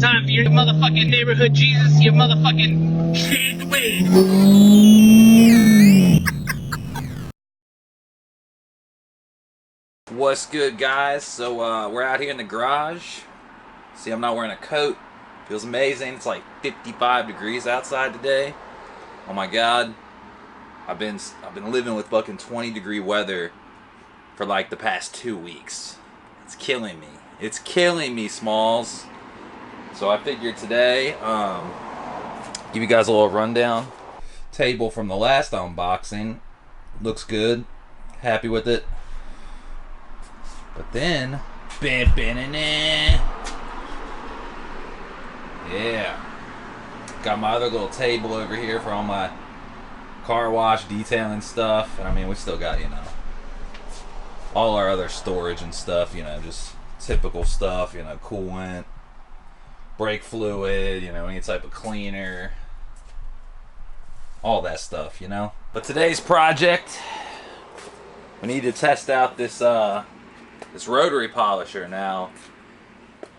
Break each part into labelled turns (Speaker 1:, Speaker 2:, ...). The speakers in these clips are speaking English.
Speaker 1: time for your motherfucking neighborhood Jesus, your motherfucking shade the way.
Speaker 2: What's good, guys? So we're out here in the garage. See, I'm not wearing a coat. Feels amazing. It's like 55 degrees outside today. Oh my god. I've been living with fucking 20-degree weather for like the past 2 weeks. It's killing me. It's killing me, Smalls. So I figured today, give you guys a little rundown. Table from the last unboxing. Looks good. Happy with it. But then, yeah, got my other little table over here for all my car wash detailing stuff. And I mean, we still got, you know, all our other storage and stuff, you know, just typical stuff, you know, coolant, brake fluid, you know, any type of cleaner, all that stuff, you know. But today's project, we need to test out this rotary polisher. Now,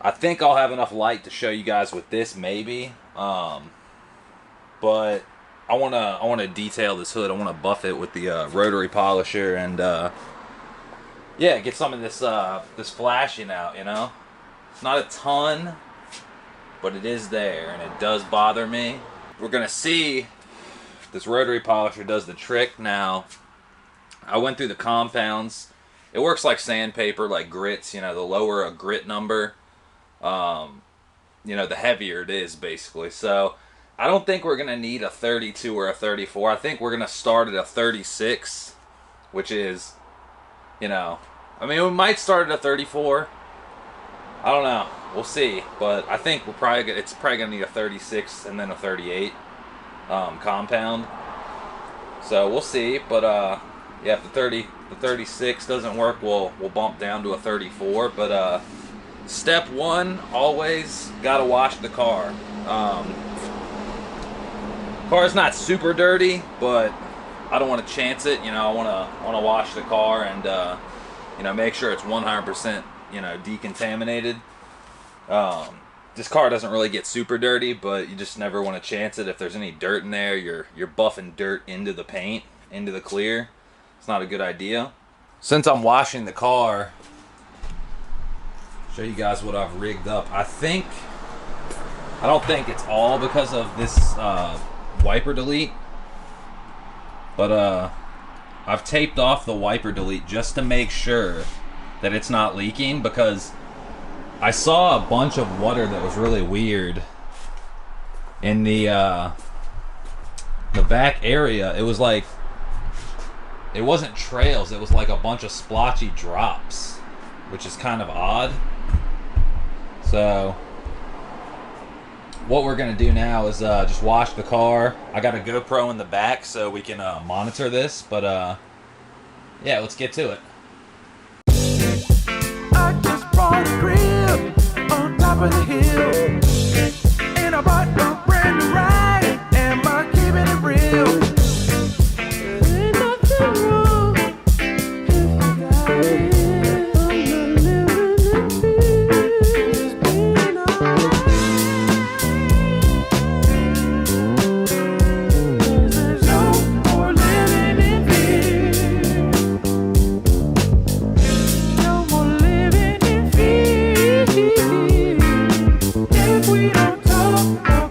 Speaker 2: I think I'll have enough light to show you guys with this, maybe. But I wanna detail this hood. I wanna buff it with the rotary polisher and yeah, get some of this this flashing out. You know, it's not a ton, but it is there, and it does bother me. We're gonna see if this rotary polisher does the trick. Now, I went through the compounds. It works like sandpaper, like grits. You know, the lower a grit number, you know, the heavier it is, basically. So I don't think we're gonna need a 32 or a 34. I think we're gonna start at a 36, which is, you know, I mean, we might start at a 34. I don't know. We'll see. But I think it's probably gonna need a 36 and then a 38 compound. So we'll see. But yeah, if the 36 doesn't work, we'll bump down to a 34. But step one, always gotta wash the car. Car's not super dirty, but I don't want to chance it. You know, I want to wash the car and you know, make sure it's 100%, you know, decontaminated. This car doesn't really get super dirty, but you just never want to chance it. If there's any dirt in there, you're buffing dirt into the paint, into the clear. It's not a good idea. Since I'm washing the car, show you guys what I've rigged up. I don't think it's all because of this wiper delete, but I've taped off the wiper delete just to make sure that it's not leaking, because I saw a bunch of water that was really weird in the back area. It was like, it wasn't trails, it was like a bunch of splotchy drops, which is kind of odd. So what we're gonna do now is just wash the car. I got a GoPro in the back so we can monitor this, but yeah, let's get to it.
Speaker 3: I just bought a crib on top of the hill, and I bought a brand new ride. Am I keeping it real? Ain't nothing wrong if I got it. I'm not living in fear, just being alright. There's no more living in fear. No more living in fear. If we don't talk about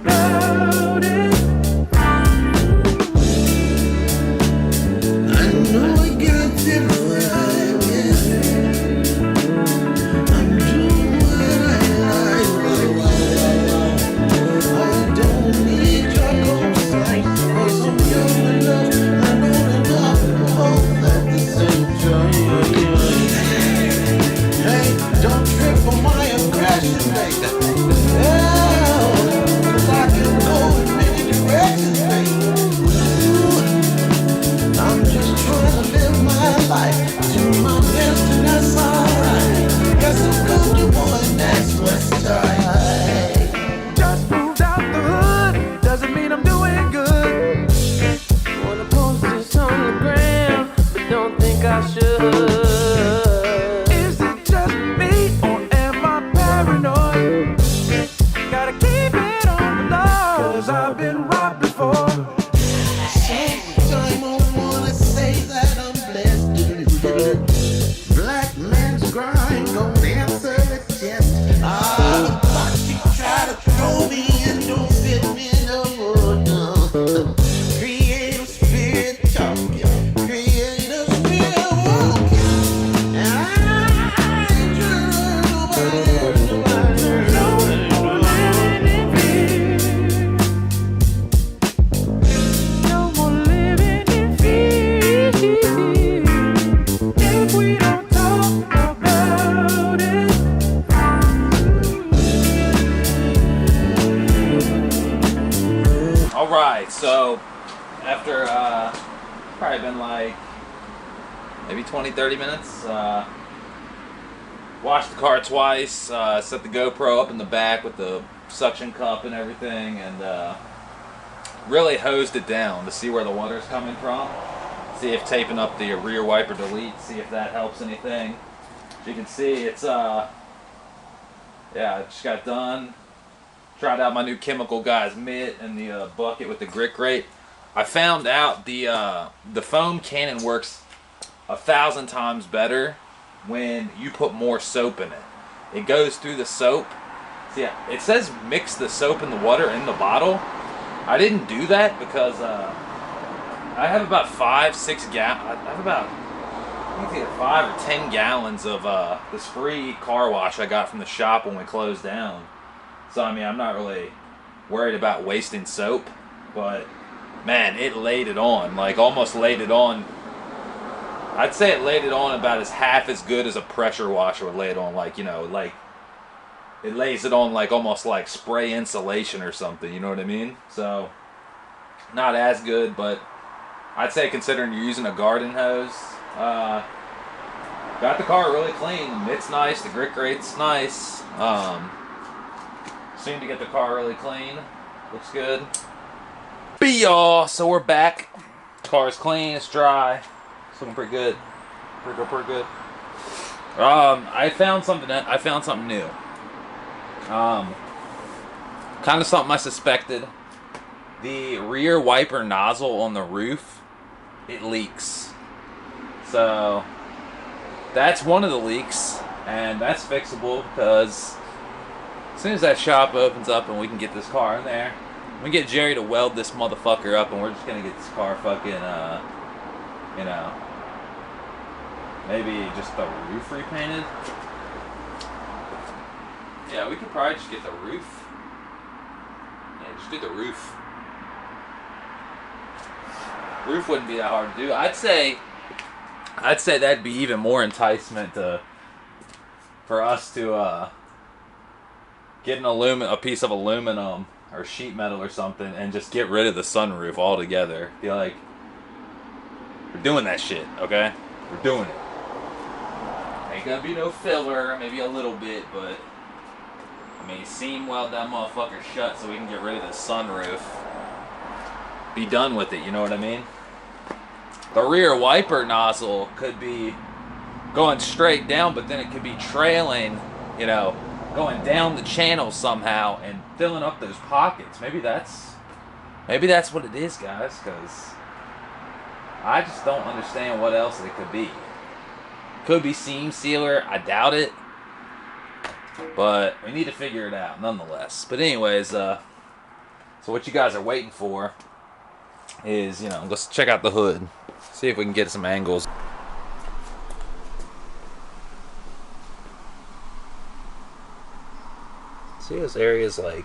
Speaker 2: Alright, so after probably been like maybe 20-30 minutes, washed the car twice, set the GoPro up in the back with the suction cup and everything, and really hosed it down to see where the water's coming from. See if taping up the rear wiper delete, see if that helps anything. As you can see, it's yeah, I just got done. Tried out my new Chemical Guys mitt and the bucket with the grit grate. I found out the foam cannon works 1,000 times better when you put more soap in it. It goes through the soap. See, it says mix the soap and the water in the bottle. I didn't do that because I have about 5-6 gallons. I have about, I think it's either 5 or 10 gallons of this free car wash I got from the shop when we closed down. So I mean, I'm not really worried about wasting soap, but man, it laid it on, like almost laid it on. I'd say it laid it on about half as good as a pressure washer would lay it on, like, you know, like it lays it on like almost like spray insulation or something, you know what I mean? So not as good, but I'd say considering you're using a garden hose. Got the car really clean. The mitt's nice, the grit grate's nice. Seemed to get the car really clean. Looks good. Be y'all, so we're back. Car's clean, it's dry. It's looking pretty good. Pretty good. I found something new. Kind of something I suspected. The rear wiper nozzle on the roof, it leaks. So that's one of the leaks, and that's fixable because as soon as that shop opens up and we can get this car in there, we can get Jerry to weld this motherfucker up, and we're just gonna get this car fucking, you know, maybe just the roof repainted. Yeah, we could probably just get the roof. Yeah, just do the roof. Roof wouldn't be that hard to do. I'd say that'd be even more enticement for us to get a piece of aluminum or sheet metal or something and just get rid of the sunroof altogether. Be like, we're doing that shit, okay? We're doing it. Ain't gonna be no filler, maybe a little bit, but I mean, seam weld that motherfucker shut so we can get rid of the sunroof. Be done with it, you know what I mean? The rear wiper nozzle could be going straight down, but then it could be trailing, you know, going down the channel somehow and filling up those pockets. Maybe that's what it is, guys, because I just don't understand what else it could be. Could be seam sealer, I doubt it, but we need to figure it out nonetheless. But anyways, so what you guys are waiting for is, you know, let's check out the hood, see if we can get some angles. See those areas like,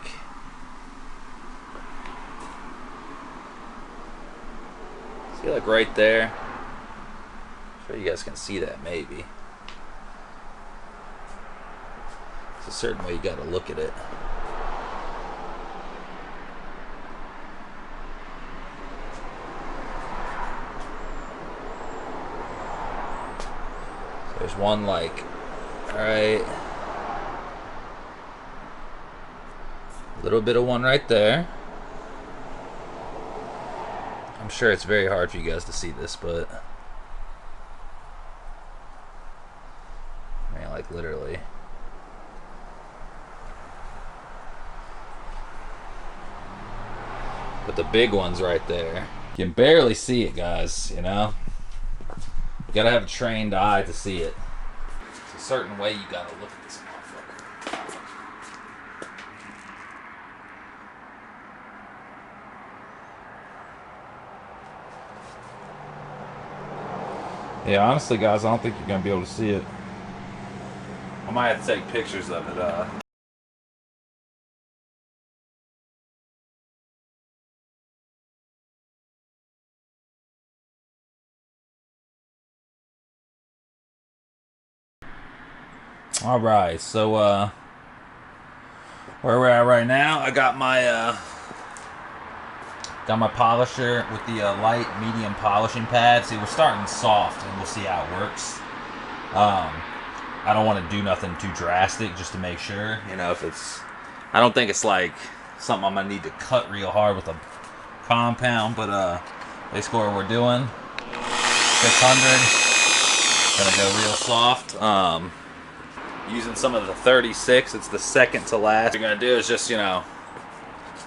Speaker 2: see like right there? I'm sure you guys can see that maybe. It's a certain way you gotta look at it. So there's one like, alright. A little bit of one right there. I'm sure it's very hard for you guys to see this, but I mean, like literally. But the big one's right there. You can barely see it, guys, you know? You gotta have a trained eye to see it. It's a certain way you gotta look at this motherfucker. Yeah, honestly, guys, I don't think you're gonna be able to see it. I might have to take pictures of it. All right, so where we're at right now, I got my Got my polisher with the light medium polishing pad. See, we're starting soft, and we'll see how it works. I don't want to do nothing too drastic, just to make sure. You know, if it's, I don't think it's like something I'm gonna need to cut real hard with a compound, but basically what we're doing, 600. Gonna go real soft. Using some of the 36. It's the second to last. What you're gonna do is just, you know,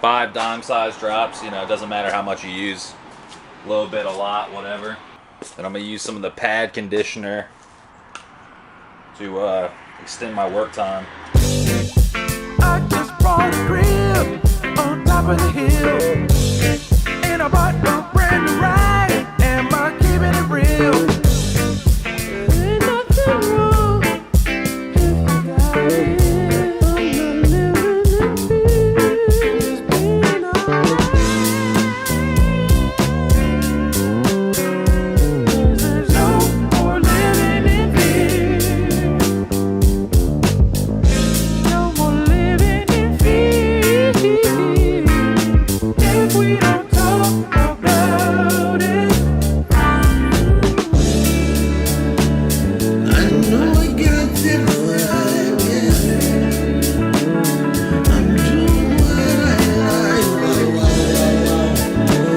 Speaker 2: 5 dime size drops. You know, it doesn't matter how much you use. A little bit, a lot, whatever. Then I'm gonna use some of the pad conditioner to extend my work time.
Speaker 3: I just bought a crib on top of the hill, and I bought a brand new ride. Am I keeping it real? Ain't nothing wrong if I got it. I'm not living in fear, just being alright. 'Cause there's no more living in fear. No more living in fear. If we don't talk about it.
Speaker 4: I know I got different ideas. I'm doing what I like.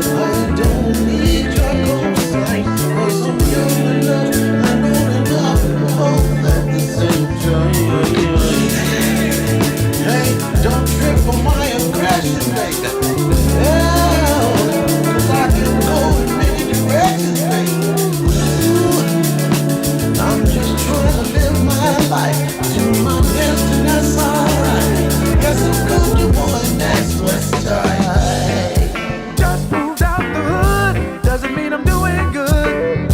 Speaker 4: I don't need your ghostlight. Cause I'm young enough, I'm old enough, both at the same time. Hey, don't trip on my aggression, baby. Yeah, 'cause I can go in many directions, baby. I'm just trying to live my life, do my best, and that's alright. Guess I'm comfortable, and that's what's tight.
Speaker 3: Just moved out the hood, doesn't mean I'm doing good.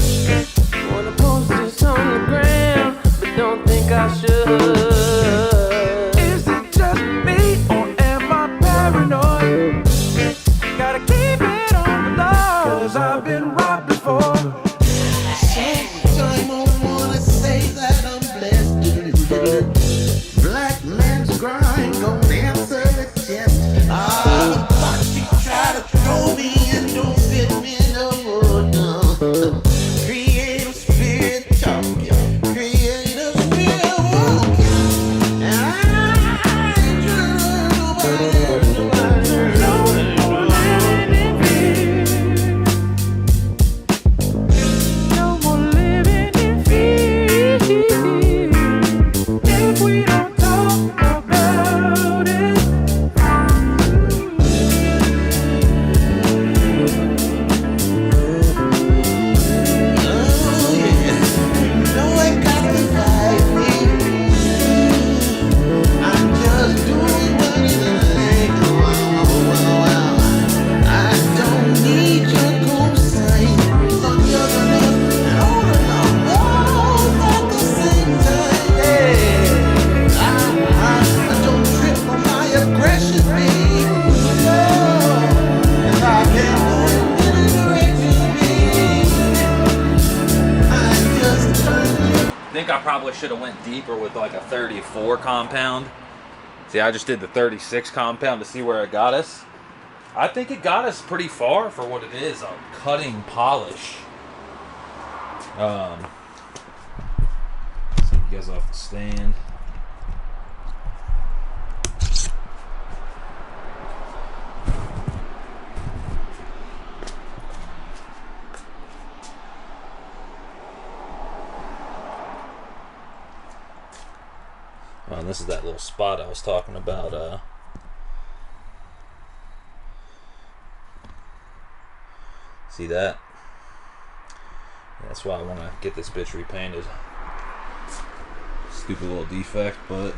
Speaker 3: Wanna post this on the gram, but don't think I should. Is it just me, or am I paranoid? Gotta keep it on the low, 'cause I've been robbed before.
Speaker 4: Sometime I wanna say that I'm blessed. Black man's grind, don't answer the test. But you try to throw me and don't fit me no more. No. Creative spirit talking, creative spirit walking. And I ain't trying to hurt nobody.
Speaker 3: No more living in fear. No more living in fear. If we don't talk about it.
Speaker 4: Oh yeah, you know I got to fight me. I'm just doing what I like. Well, I don't need your cosign. So you're gonna hold enough, both at the same time. Yeah, I don't trip on my aggression, baby. No, 'cause I've been going in a direction, baby. I'm just trying to.
Speaker 2: I think I probably should have went deeper with like a 34 compound. See, I just did the 36 compound to see where it got us. I think it got us pretty far for what it is, a cutting polish. See you guys off the stand. And this is that little spot I was talking about. See that? That's why I want to get this bitch repainted. Stupid little defect, but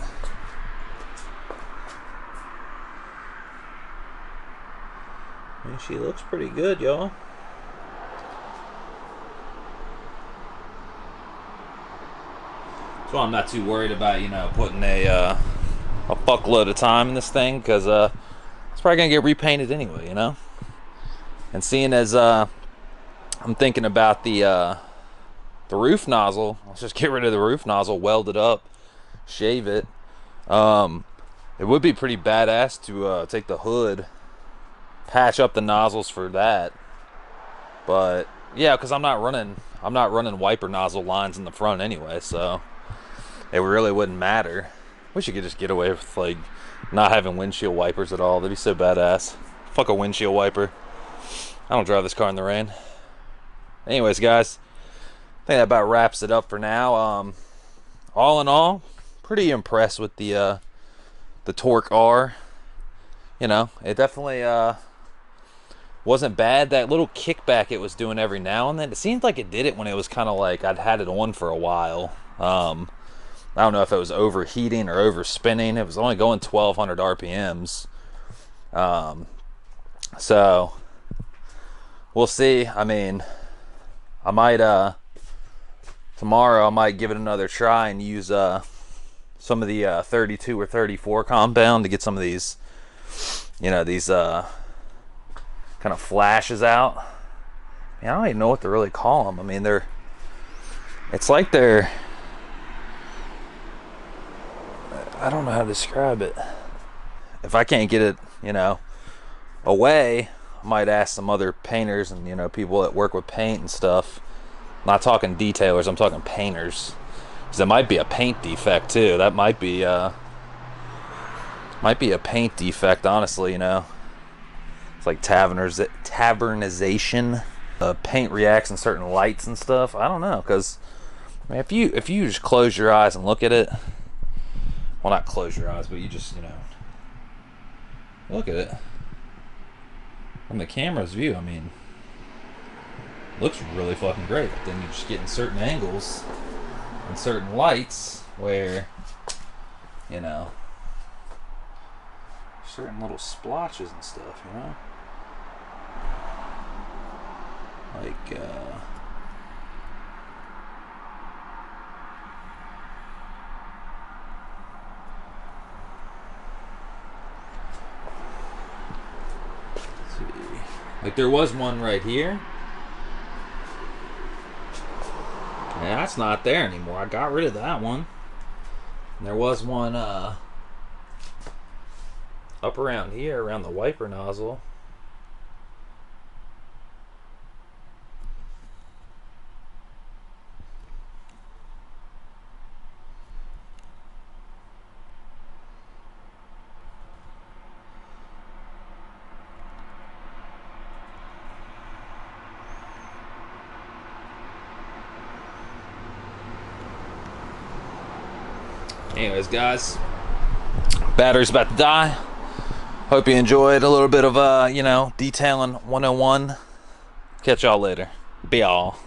Speaker 2: I mean, she looks pretty good, y'all. So I'm not too worried about, you know, putting a fuckload of time in this thing, because it's probably gonna get repainted anyway, you know. And seeing as I'm thinking about the roof nozzle, let's just get rid of the roof nozzle, weld it up, shave it. It would be pretty badass to take the hood patch up the nozzles for that. But yeah, because I'm not running wiper nozzle lines in the front anyway, so it really wouldn't matter. Wish you could just get away with like not having windshield wipers at all. That'd be so badass. Fuck a windshield wiper. I don't drive this car in the rain. Anyways, guys, I think that about wraps it up for now. All in all, pretty impressed with the Torq R. You know, it definitely wasn't bad. That little kickback it was doing every now and then, it seemed like it did it when it was kind of like I'd had it on for a while. I don't know if it was overheating or overspinning. It was only going 1200 RPMs. So we'll see. I mean, I might tomorrow I might give it another try and use some of the 32 or 34 compound to get some of these, you know, these kind of flashes out. I don't even know what to really call them. I mean, it's like they're, I don't know how to describe it. If I can't get it, you know, away, I might ask some other painters and, you know, people that work with paint and stuff. I'm not talking detailers, I'm talking painters. Because it might be a paint defect too. That might be a paint defect, honestly, you know. It's like tavernization. Paint reacts in certain lights and stuff. I don't know, because I mean, if you just close your eyes and look at it, well, not close your eyes, but you just, you know, look at it from the camera's view. I mean, it looks really fucking great, but then you just get in certain angles and certain lights where, you know, certain little splotches and stuff, you know, like like there was one right here. Yeah, that's not there anymore. I got rid of that one. And there was one up around here, around the wiper nozzle. Anyways, guys, battery's about to die. Hope you enjoyed a little bit of you know, detailing 101. Catch y'all later. Be all.